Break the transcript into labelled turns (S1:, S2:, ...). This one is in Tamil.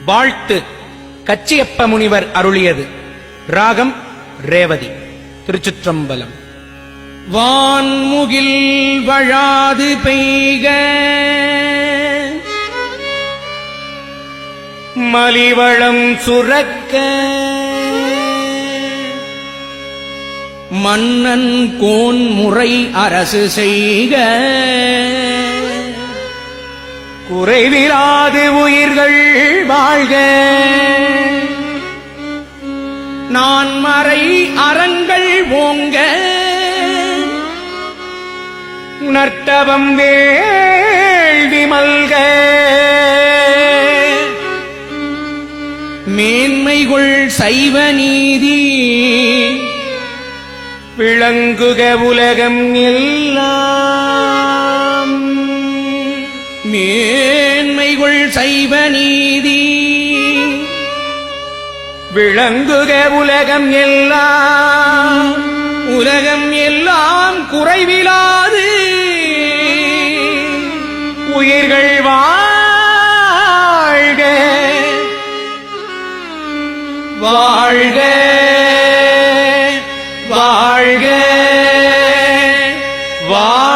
S1: வாழ்த்து கச்சியப்ப முனிவர் அருளியது. ராகம் ரேவதி. திருச்சிற்றம்பலம். வான்முகில் வழாது பெய்க மலிவளம் சுரக்க மன்னன் கோன் முறை அரசு செய்க குறைவிலாது உயிர்கள் வாழ்க நான்மறை அறங்கள் ஓங்க நர்த்தவம் வேள்வி மல்க மேன்மைகுள் சைவ நீதி விளங்குக உலகம் எல்லாம். மேன்மைகுள் சைவ நீதி விளங்குக உலகம் எல்லாம். உலகம் எல்லாம் குறைவிலாது உயிர்கள் வாழ்க வாழ்க வாழ்க வாழ்க.